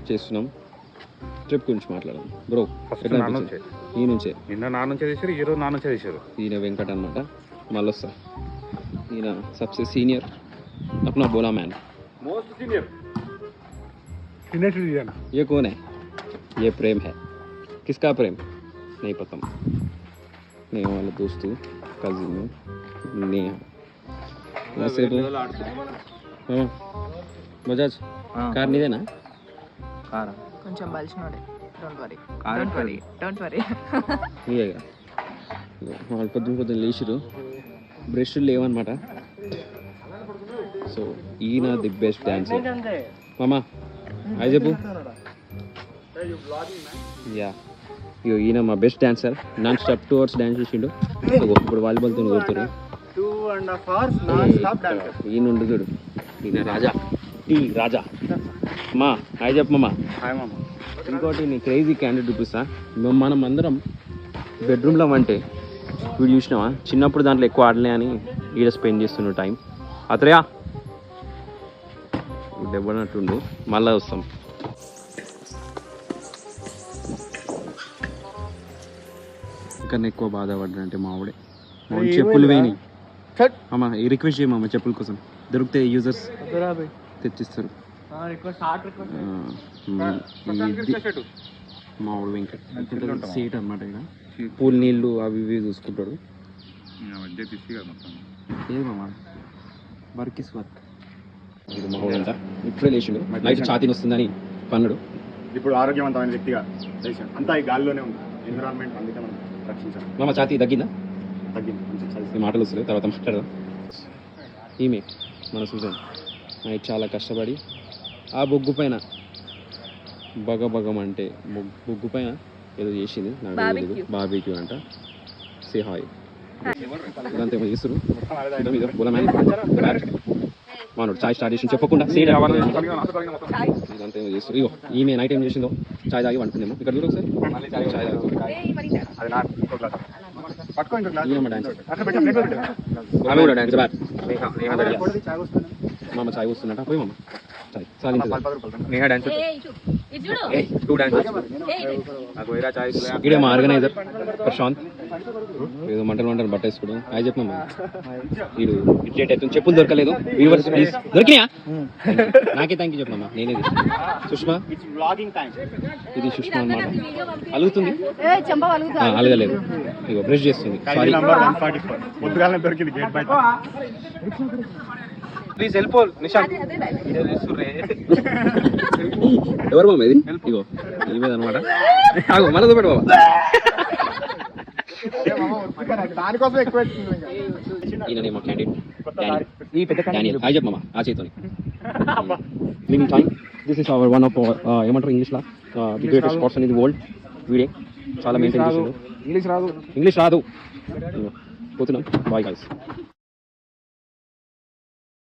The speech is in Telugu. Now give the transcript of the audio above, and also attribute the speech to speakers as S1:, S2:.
S1: చేస్తున్నాం. ట్రిప్ గురించి మాట్లాడదాం బ్రో. ఈ నుంచే
S2: నిన్న నా నుంచే తీసారు, ఈ రోజు నా నుంచే తీసారు.
S1: ఈయన వెంకట్ అనమాట. మళ్ళీ వస్తా. ఈయన సబ్సే సీనియర్ अपना बोला मैन
S2: मोस्ट सीनियर
S1: ये कौन है? ये प्रेम है. किसका प्रेम नहीं पता. नेहा वाला दोस्तों कजिन नेहा वैसे तो हाँ बजाज कार नहीं देना
S3: कार కొంచెం బల్చినోడే. డోంట్ వరీ
S1: ఇయ్యగా వాళ్ళు పొద్దున లేచిరు. బ్రష్లు లేవన్నమాట. సో ఈయన ది బెస్ట్ డాన్సర్. మామా హాయ్ చెప్పు. యా ఈయన మా best dancer. Non stop 2 hours dance చేసిండు. ఇప్పుడు వాలీబాల్తో కొడుతారు.
S2: 2.5 hours నాన్ స్టాప్ డాన్స్.
S1: ఈయన ఉండు చూడు. ఈయన రాజా రాజా. మా హాయ్ చెప్పు మామా.
S2: హాయ్ మామ.
S1: ఇంకోటి నీ క్రేజీ క్యాండిడేట్ చూపిస్తా. మనం అందరం బెడ్రూమ్లో అంటే వీడు చూసినావా, చిన్నప్పుడు దాంట్లో ఎక్కువ ఆడలే అని ఈడ స్పెండ్ చేస్తున్నాడు టైం. అతరయా దెబ్బనట్టుండు. మళ్ళీ వస్తాం. ఇంకా ఎక్కువ బాధపడ్డాడంటే మావిడే. చెప్పులు వేని అమ్మ రిక్వెస్ట్ చేయమమ్మ చెప్పుల కోసం. దొరికితే యూజర్స్ తెచ్చిస్తారు. మామిడి వెంకట్ సీట్ అనమాట. ఇక్కడ పూల్ నీళ్ళు అవి ఇవి చూసుకుంటాడు. ఏది మామ వర్క్ ఇస్ వర్క్. ఇది మామిడి అంట. ఇప్పుడే లేచిండు. నైట్ ఛాతీని వస్తుందని పన్నాడు.
S2: ఇప్పుడు ఆరోగ్యవంతమైన వ్యక్తిగా అంతా ఈ గాలిలోనే ఉంది. ఎన్విరాన్మెంట్ అందుకే మనం రక్షించాలి.
S1: మామ ఛాతీ తగ్గిందా?
S2: తగ్గింది.
S1: ఈ మాటలు వస్తున్నాయి, తర్వాత మాట్లాడదాం. ఈమె మన సూజన్ నైట్ చాలా కష్టపడి ఆ బొగ్గు పైన బగబగం అంటే బొగ్గు పైన ఏదో చేసింది. నాకు తెలియదు. బార్బిక్యూ అంట. Say hi. ఇదంతా ఏమో చేస్తారు. మానవుడు చాయ్ స్టార్ట్ చేసి చెప్పకుండా సీడ్ ఇదంతా ఏమో చేస్తారు. ఇగో ఈమె నైట్ ఏం చేసిందో చాయ్ తాగి వండుకుందేమో. ఇక్కడ చూడు ఒకసారి చాయ్ మామ చాయ్ వస్తున్నట్ట. పోయి మామ చాయ్ ఇడే మా ఆర్గనైజర్ ప్రశాంత్. ఏదో మంటలు బట్ట వేసుకోవడం. అవి చెప్పిన వీడు ఇట్లేట్ అవుతుంది. చెప్పులు దొరకలేదు. వ్యూవర్స్ ప్లీజ్ దొరికినాయా? నాకే థ్యాంక్ యూ చెప్పమ్మా. నేనే సుష్మా. ఇది సుష్మా అన్నమాట. అలుగుతుంది. అలగలేదు. ఇగో బ్రష్ చేస్తుంది. Sorry please help Nishant. ఎవరు మామ ఇది? ఇగో ఈ మీద అనమాట. మళ్ళీ చూపెట్టు బాబా. ఈయన మా క్యాండిడేట్ డానియల్. హాయ్ చెప్పమ్మా ఆ చేతితోని. Living time. This is our one of ఏమంటారు ఇంగ్లీష్లో the greatest person in the world. వీడే చాలా మెయింటైన్ చేసాడు. ఇంగ్లీష్ రాదు. పోతున్నాం. Bye guys.